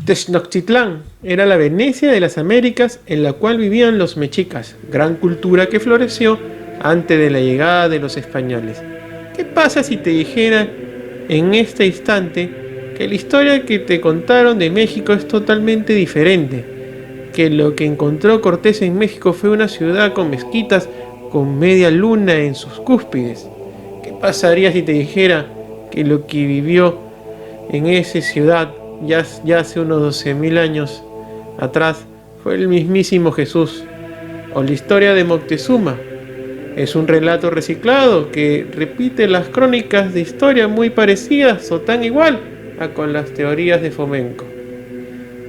Tenochtitlán era la Venecia de las Américas en la cual vivían los mexicas, gran cultura que floreció antes de la llegada de los españoles. ¿Qué pasa si te dijera en este instante que la historia que te contaron de México es totalmente diferente? Que lo que encontró Cortés en México fue una ciudad con mezquitas con media luna en sus cúspides. ¿Qué pasaría si te dijera que lo que vivió en esa ciudad ya hace unos 12.000 años atrás fue el mismísimo Jesús? O la historia de Moctezuma. Es un relato reciclado que repite las crónicas de historia muy parecidas o tan igual a con las teorías de Fomenko.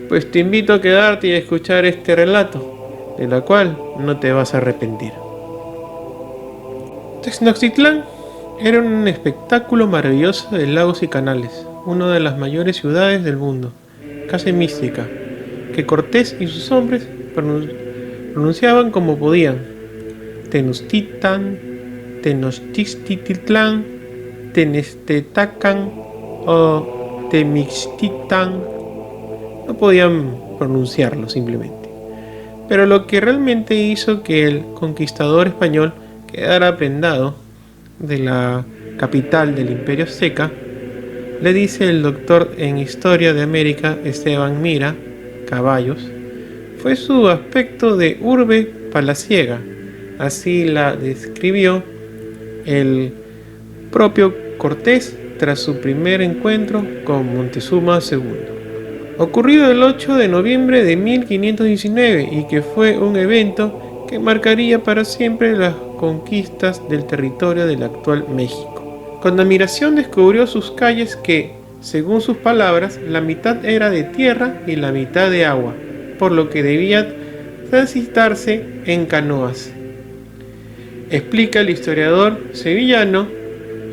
Pues te invito a quedarte y a escuchar este relato, de la cual no te vas a arrepentir. Tenochtitlán era un espectáculo maravilloso de lagos y canales, una de las mayores ciudades del mundo, casi mística, que Cortés y sus hombres pronunciaban como podían: Tenochtitlan, Tenochtitlan, Tenestetacan o Temixtitan. No podían pronunciarlo simplemente. Pero lo que realmente hizo que el conquistador español quedara prendado de la capital del Imperio Azteca, le dice el doctor en Historia de América Esteban Mira Caballos, fue su aspecto de urbe palaciega. Así la describió el propio Cortés tras su primer encuentro con Montezuma II, ocurrido el 8 de noviembre de 1519 y que fue un evento que marcaría para siempre las conquistas del territorio del actual México. Con admiración descubrió sus calles que, según sus palabras, la mitad era de tierra y la mitad de agua, por lo que debía transitarse en canoas. Explica el historiador sevillano,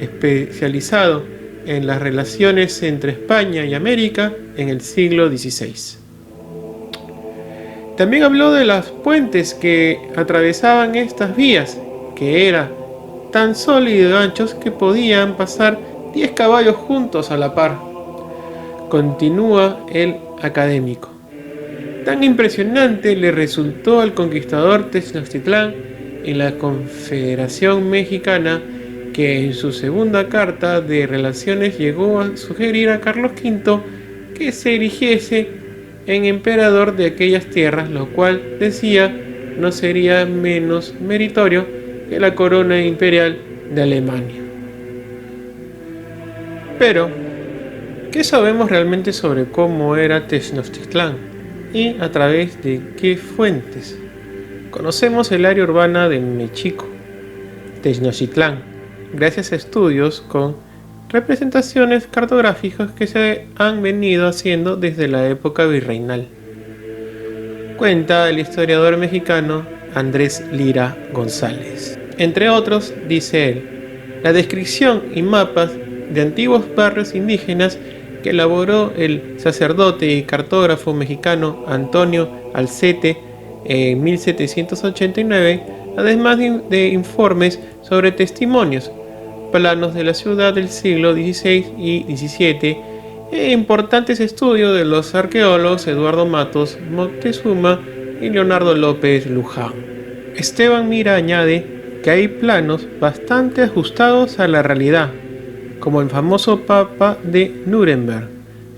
especializado en las relaciones entre España y América en el siglo XVI. También habló de los puentes que atravesaban estas vías, que eran tan sólidos y anchos que podían pasar 10 caballos juntos a la par. Continúa el académico. Tan impresionante le resultó al conquistador Tenochtitlán en la Confederación Mexicana que en su segunda carta de relaciones llegó a sugerir a Carlos V que se erigiese en emperador de aquellas tierras, lo cual decía no sería menos meritorio que la corona imperial de Alemania. Pero, ¿qué sabemos realmente sobre cómo era Tenochtitlán y a través de qué fuentes? Conocemos el área urbana de México, Tenochtitlán, gracias a estudios con representaciones cartográficas que se han venido haciendo desde la época virreinal. Cuenta el historiador mexicano Andrés Lira González. Entre otros, dice él, la descripción y mapas de antiguos barrios indígenas que elaboró el sacerdote y cartógrafo mexicano Antonio Alcete en 1789, además de informes sobre testimonios, planos de la ciudad del siglo XVI y XVII e importantes estudios de los arqueólogos Eduardo Matos Moctezuma y Leonardo López Luján. Esteban Mira añade que hay planos bastante ajustados a la realidad, como el famoso Mapa de Nuremberg,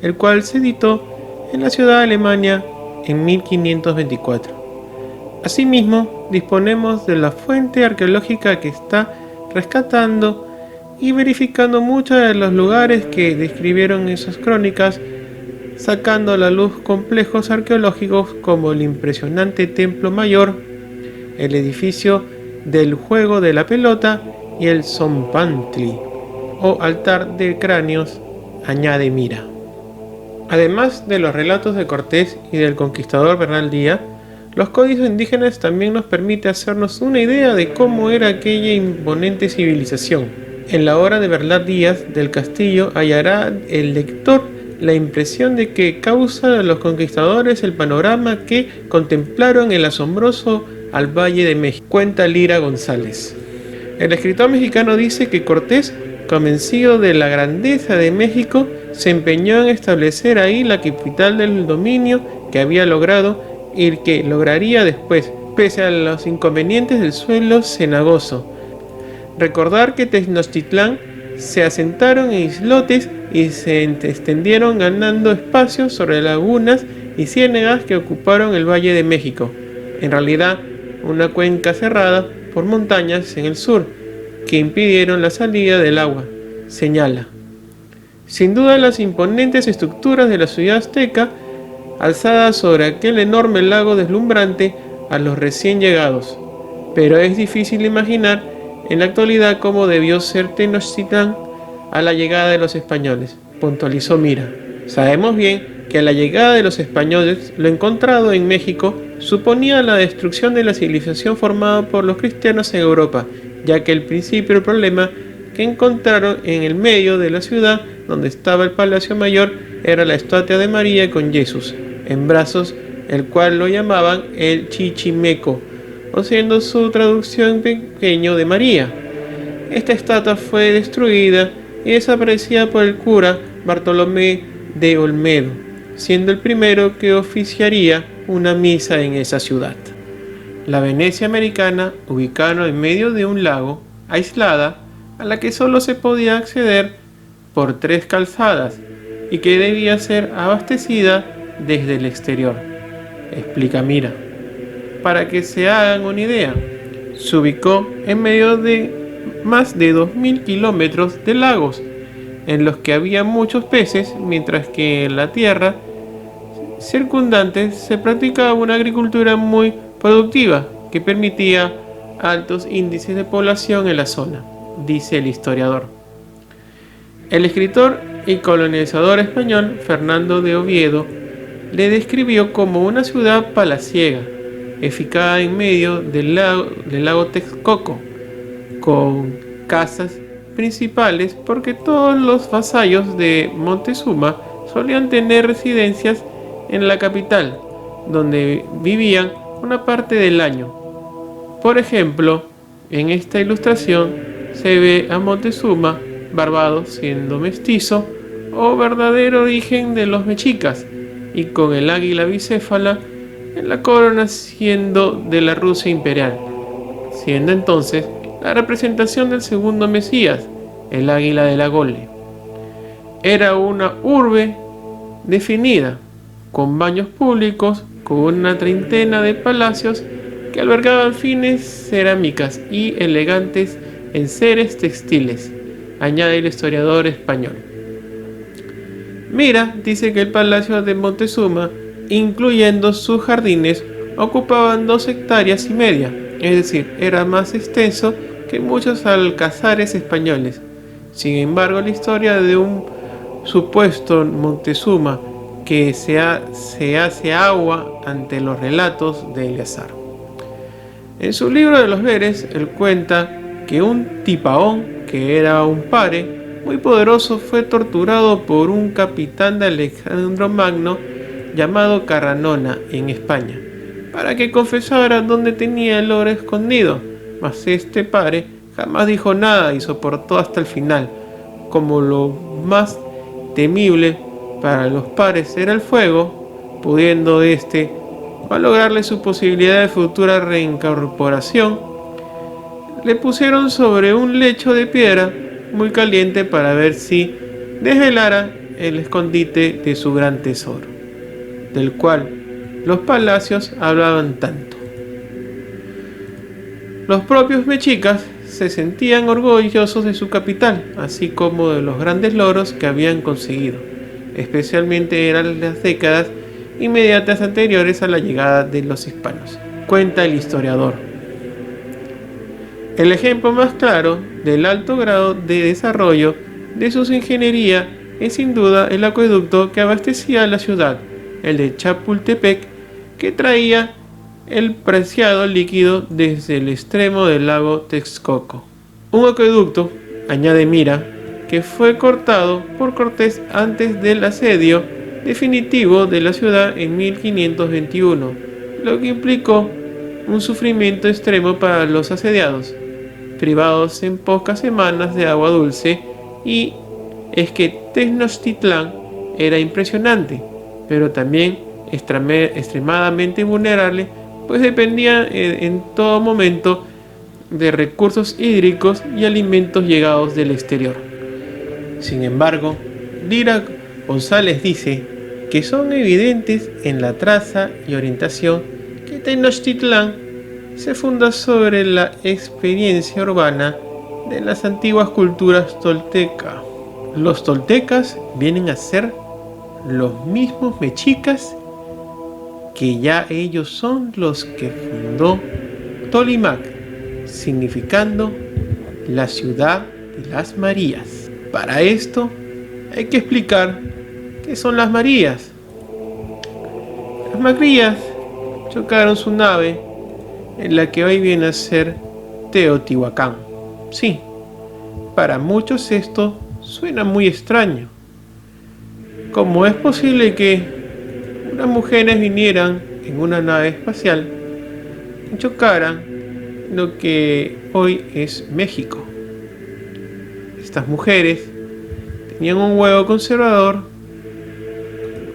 el cual se editó en la ciudad de Alemania en 1524. Asimismo, disponemos de la fuente arqueológica que está rescatando y verificando muchos de los lugares que describieron esas crónicas, sacando a la luz complejos arqueológicos como el impresionante Templo Mayor, el edificio del juego de la pelota y el Zompantli, o altar de cráneos, añade Mira. Además de los relatos de Cortés y del conquistador Bernal Díaz, los códices indígenas también nos permiten hacernos una idea de cómo era aquella imponente civilización. En la obra de Bernal Díaz del Castillo hallará el lector la impresión de que causa a los conquistadores el panorama que contemplaron el asombroso al Valle de México, cuenta Lira González. El escritor mexicano dice que Cortés, convencido de la grandeza de México, se empeñó en establecer ahí la capital del dominio que había logrado y que lograría después, pese a los inconvenientes del suelo cenagoso. Recordar que Tenochtitlán se asentaron en islotes y se extendieron ganando espacios sobre lagunas y ciénegas que ocuparon el Valle de México, en realidad una cuenca cerrada por montañas en el sur, que impidieron la salida del agua, señala. Sin duda las imponentes estructuras de la ciudad azteca, alzadas sobre aquel enorme lago deslumbrante a los recién llegados, pero es difícil imaginar en la actualidad cómo debió ser Tenochtitlán a la llegada de los españoles, puntualizó Mira. Sabemos bien que a la llegada de los españoles lo encontrado en México suponía la destrucción de la civilización formada por los cristianos en Europa, ya que el principio del problema que encontraron en el medio de la ciudad donde estaba el Palacio Mayor era la estatua de María con Jesús en brazos, el cual lo llamaban el Chichimeco, o siendo su traducción pequeño de María. Esta estatua fue destruida y desaparecida por el cura Bartolomé de Olmedo, siendo el primero que oficiaría una misa en esa ciudad. La Venecia americana, ubicada en medio de un lago, aislada, a la que solo se podía acceder por 3 calzadas y que debía ser abastecida desde el exterior, explica Mira. Para que se hagan una idea, se ubicó en medio de más de 2000 kilómetros de lagos, en los que había muchos peces, mientras que en la tierra circundante se practicaba una agricultura muy productiva que permitía altos índices de población en la zona, dice el historiador. El escritor y colonizador español Fernando de Oviedo le describió como una ciudad palaciega, edificada en medio del lago Texcoco, con casas principales porque todos los vasallos de Montezuma solían tener residencias en la capital, donde vivían una parte del año. Por ejemplo, en esta ilustración se ve a Montezuma barbado siendo mestizo o verdadero origen de los mexicas y con el águila bicéfala en la corona siendo de la Rusia imperial, siendo entonces la representación del segundo Mesías, el águila de la Gole. Era una urbe definida, con baños públicos, con una treintena de palacios que albergaban fines cerámicas y elegantes enseres textiles, añade el historiador español. Mira dice que el palacio de Montezuma, incluyendo sus jardines, ocupaban 2,5 hectáreas, es decir, era más extenso que muchos alcázares españoles. Sin embargo, la historia de un supuesto Montezuma que se hace agua ante los relatos de Eleazar. En su libro de los Veres, él cuenta que un Tipaón, que era un pare muy poderoso, fue torturado por un capitán de Alejandro Magno llamado Carranona en España, para que confesara dónde tenía el oro escondido, mas este pare jamás dijo nada y soportó hasta el final. Como lo más temible para los pares era el fuego, pudiendo éste malograrle su posibilidad de futura reincorporación, le pusieron sobre un lecho de piedra muy caliente para ver si desvelara el escondite de su gran tesoro, del cual los palacios hablaban tanto. Los propios mexicas se sentían orgullosos de su capital, así como de los grandes logros que habían conseguido, especialmente eran las décadas inmediatas anteriores a la llegada de los hispanos, cuenta el historiador. El ejemplo más claro del alto grado de desarrollo de su ingeniería es sin duda el acueducto que abastecía a la ciudad, el de Chapultepec, que traía el preciado líquido desde el extremo del lago Texcoco. Un acueducto, añade Mira, que fue cortado por Cortés antes del asedio definitivo de la ciudad en 1521, lo que implicó un sufrimiento extremo para los asediados, privados en pocas semanas de agua dulce y es que Tenochtitlán era impresionante, pero también extremadamente vulnerable, pues dependía en todo momento de recursos hídricos y alimentos llegados del exterior. Sin embargo, Lira González dice que son evidentes en la traza y orientación que Tenochtitlán se funda sobre la experiencia urbana de las antiguas culturas toltecas. Los toltecas vienen a ser los mismos mexicas, que ya ellos son los que fundó Tolimac, significando la ciudad de las Marías. Para esto hay que explicar qué son las Marías. Las Marías chocaron su nave en la que hoy viene a ser Teotihuacán. Sí, para muchos esto suena muy extraño. ¿Cómo es posible que unas mujeres vinieran en una nave espacial y chocaran en lo que hoy es México? Estas mujeres tenían un huevo conservador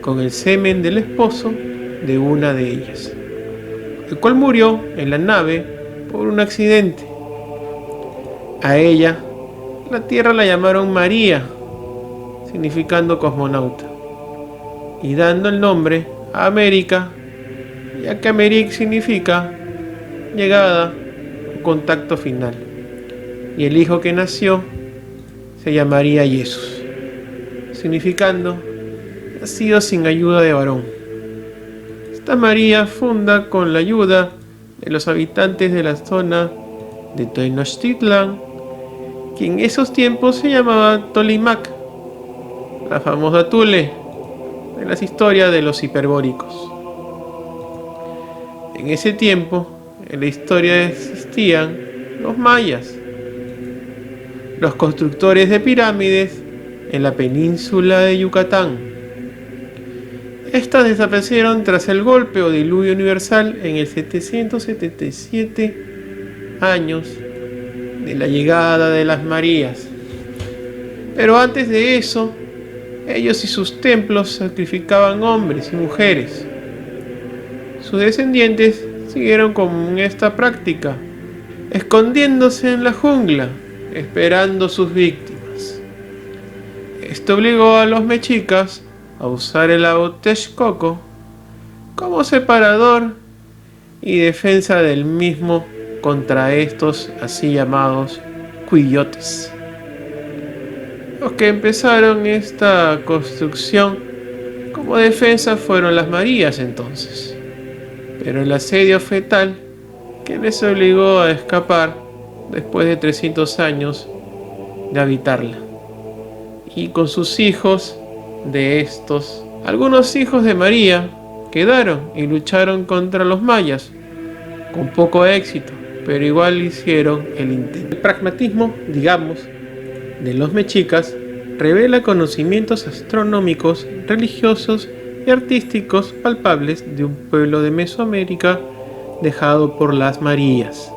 con el semen del esposo de una de ellas, el cual murió en la nave por un accidente. A ella, la Tierra la llamaron María, significando cosmonauta, y dando el nombre a América, ya que América significa llegada o contacto final, y el hijo que nació se llamaría Jesús, significando nacido sin ayuda de varón. Esta María funda con la ayuda de los habitantes de la zona de Tenochtitlán, que en esos tiempos se llamaba Tolimac, la famosa Tule de las historias de los hiperbóricos. En ese tiempo, en la historia existían los mayas, los constructores de pirámides en la península de Yucatán. Estas desaparecieron tras el golpe o diluvio universal en el 777 años de la llegada de las Marías. Pero antes de eso, ellos y sus templos sacrificaban hombres y mujeres. Sus descendientes siguieron con esta práctica, escondiéndose en la jungla, esperando sus víctimas. Esto obligó a los mexicas a usar el lago Texcoco como separador y defensa del mismo contra estos así llamados cuyotes. Los que empezaron esta construcción como defensa fueron las Marías entonces, pero el asedio fue tal que les obligó a escapar después de 300 años de habitarla, y con sus hijos de estos, algunos hijos de María quedaron y lucharon contra los mayas, con poco éxito, pero igual hicieron el intento. El pragmatismo, digamos, de los mexicas revela conocimientos astronómicos, religiosos y artísticos palpables de un pueblo de Mesoamérica dejado por las Marías.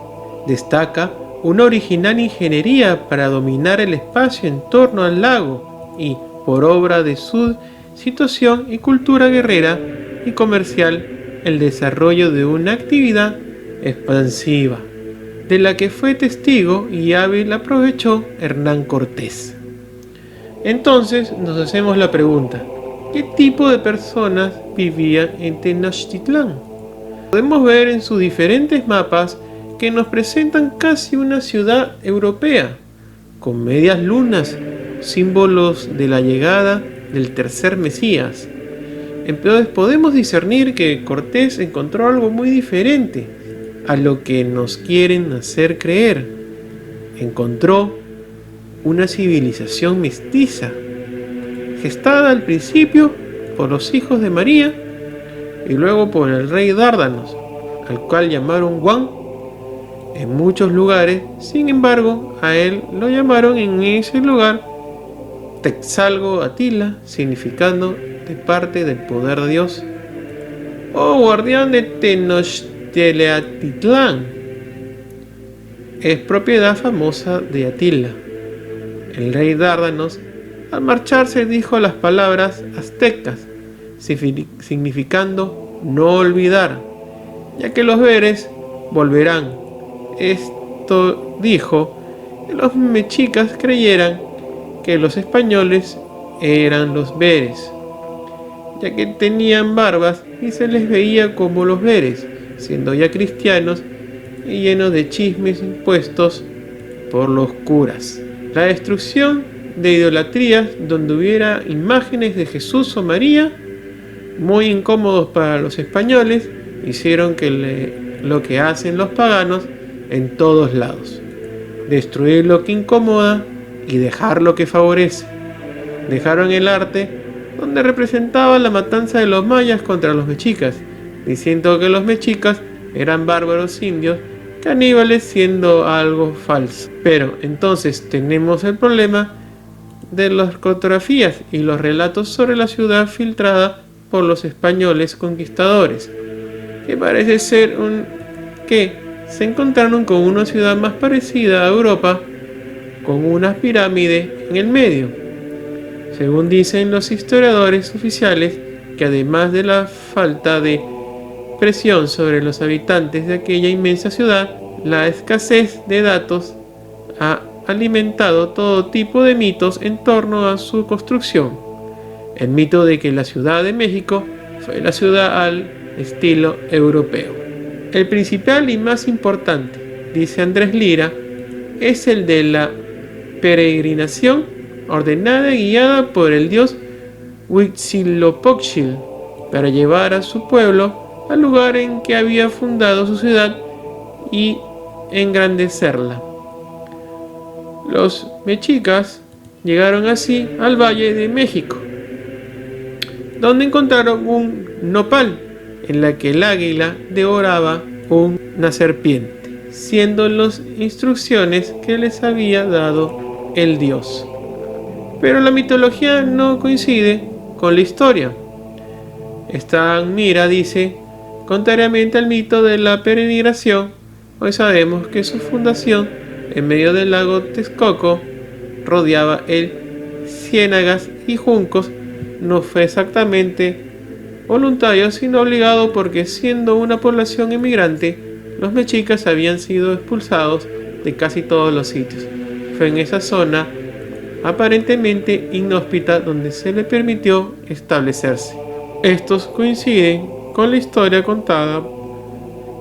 Destaca una original ingeniería para dominar el espacio en torno al lago y, por obra de su situación y cultura guerrera y comercial, el desarrollo de una actividad expansiva, de la que fue testigo y hábil aprovechó Hernán Cortés. Entonces nos hacemos la pregunta, ¿qué tipo de personas vivían en Tenochtitlán? Podemos ver en sus diferentes mapas que nos presentan casi una ciudad europea, con medias lunas, símbolos de la llegada del tercer Mesías. Entonces podemos discernir que Cortés encontró algo muy diferente a lo que nos quieren hacer creer. Encontró una civilización mestiza, gestada al principio por los hijos de María y luego por el rey Dárdanos, al cual llamaron Juan en muchos lugares. Sin embargo, a él lo llamaron en ese lugar Texalgo Atila, significando de parte del poder de Dios, o guardián de Tenochtitlán. Es propiedad famosa de Atila. El rey Dárdanos Al marcharse dijo las palabras aztecas, significando no olvidar, ya que los veres volverán. Esto dijo que los mexicas creyeran que los españoles eran los veres, ya que tenían barbas y se les veía como los veres, siendo ya cristianos y llenos de chismes impuestos por los curas. La destrucción de idolatrías donde hubiera imágenes de Jesús o María, muy incómodos para los españoles, hicieron lo que hacen los paganos en todos lados: destruir lo que incomoda y dejar lo que favorece. Dejaron el arte donde representaba la matanza de los mayas contra los mexicas, diciendo que los mexicas eran bárbaros indios caníbales, siendo algo falso. Pero entonces tenemos el problema de las fotografías y los relatos sobre la ciudad filtrada por los españoles conquistadores, que parece ser que se encontraron con una ciudad más parecida a Europa, con una pirámide en el medio. Según dicen los historiadores oficiales, que además de la falta de presión sobre los habitantes de aquella inmensa ciudad, la escasez de datos ha alimentado todo tipo de mitos en torno a su construcción. El mito de que la Ciudad de México fue la ciudad al estilo europeo. El principal y más importante, dice Andrés Lira, es el de la peregrinación ordenada y guiada por el dios Huitzilopochtli para llevar a su pueblo al lugar en que había fundado su ciudad y engrandecerla. Los mexicas llegaron así al Valle de México, donde encontraron un nopal en la que el águila devoraba una serpiente, siendo las instrucciones que les había dado el dios. Pero la mitología no coincide con la historia. Stan Mira dice: contrariamente al mito de la peregrinación, hoy sabemos que su fundación en medio del lago Texcoco rodeaba el ciénagas y juncos no fue exactamente voluntario, sino obligado, porque siendo una población inmigrante, los mexicas habían sido expulsados de casi todos los sitios. Fue en esa zona aparentemente inhóspita donde se le permitió establecerse. Estos coinciden con la historia contada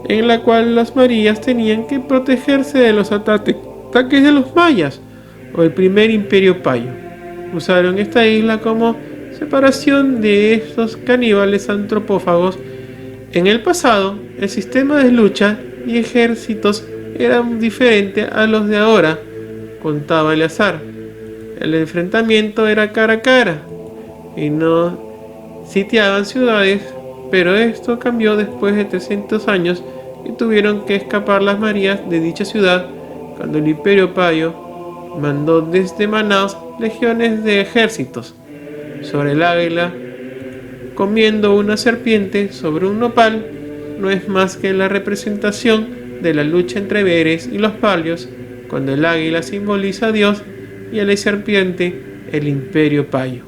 en la cual las Marías tenían que protegerse de los ataques de los mayas o el primer imperio payo. Usaron esta isla como separación de estos caníbales antropófagos. En el pasado, el sistema de lucha y ejércitos era diferente a los de ahora, contaba Eleazar. El enfrentamiento era cara a cara y no sitiaban ciudades, pero esto cambió después de 300 años y tuvieron que escapar las Marías de dicha ciudad cuando el imperio payo mandó desde Manaos legiones de ejércitos sobre el águila comiendo una serpiente sobre un nopal. No es más que la representación de la lucha entre veres y los palios, cuando el águila simboliza a Dios y a la serpiente el imperio payo.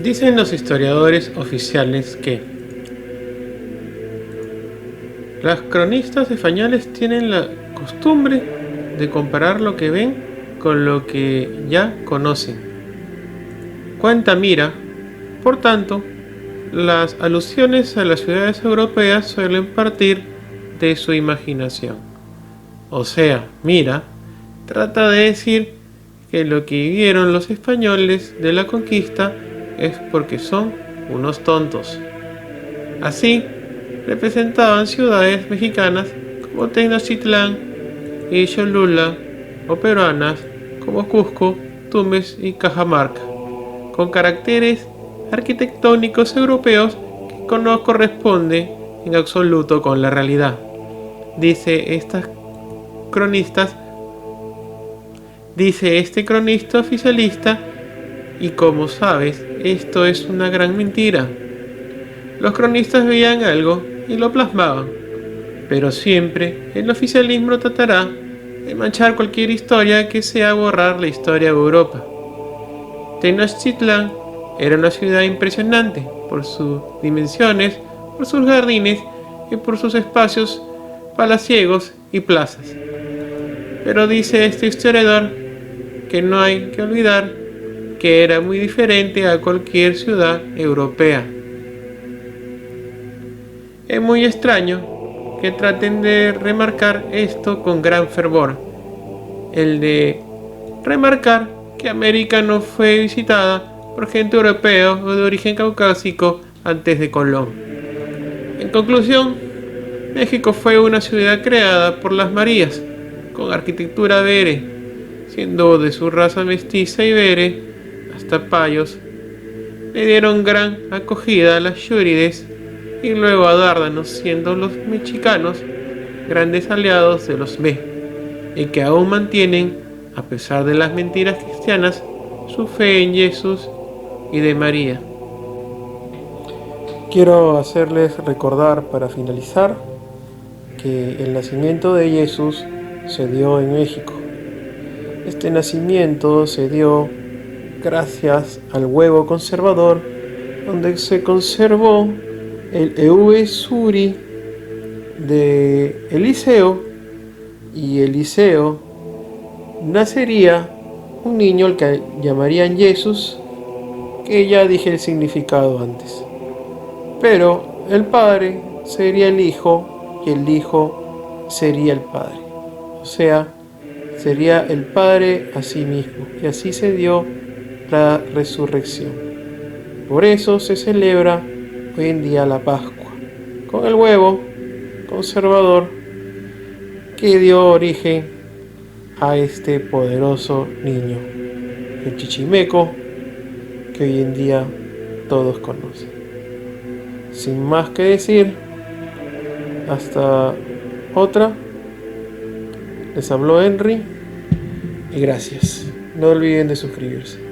Dicen los historiadores oficiales que las cronistas españoles tienen la costumbre de comparar lo que ven con lo que ya conocen. Cuenta Mira, por tanto, las alusiones a las ciudades europeas suelen partir de su imaginación. O sea, Mira trata de decir que lo que vivieron los españoles de la conquista es porque son unos tontos. Así, representaban ciudades mexicanas como Tenochtitlán y Cholula, o peruanas como Cusco, Tumbes y Cajamarca, con caracteres arquitectónicos europeos que no corresponde en absoluto con la realidad. Dice este cronista oficialista, y como sabes, esto es una gran mentira. Los cronistas veían algo y lo plasmaban, pero siempre el oficialismo tratará de manchar cualquier historia que sea borrar la historia de Europa. Tenochtitlán era una ciudad impresionante por sus dimensiones, por sus jardines y por sus espacios palaciegos y plazas. Pero dice este historiador que no hay que olvidar que era muy diferente a cualquier ciudad europea. Es muy extraño que traten de remarcar esto con gran fervor, el de remarcar que América no fue visitada por gente europea o de origen caucásico antes de Colón. En conclusión, México fue una ciudad creada por las Marías, con arquitectura bere, siendo de su raza mestiza y bere hasta payos. Le dieron gran acogida a las Yúrides y luego a Dárdanos, siendo los mexicanos grandes aliados de los B, y que aún mantienen, a pesar de las mentiras cristianas, su fe en Jesús y de María. Quiero hacerles recordar para finalizar que el nacimiento de Jesús se dio en México. Este nacimiento se dio gracias al huevo conservador, donde se conservó el Euve Suri de Eliseo, y Eliseo nacería un niño al que llamarían Jesús, que ya dije el significado antes. Pero el padre sería el hijo y el hijo sería el padre. O sea, sería el padre a sí mismo. Y así se dio la resurrección. Por eso se celebra hoy en día la Pascua, con el huevo conservador que dio origen a este poderoso niño, el chichimeco, que hoy en día todos conocen. Sin más que decir, hasta otra. Les habló Henry y gracias. No olviden de suscribirse.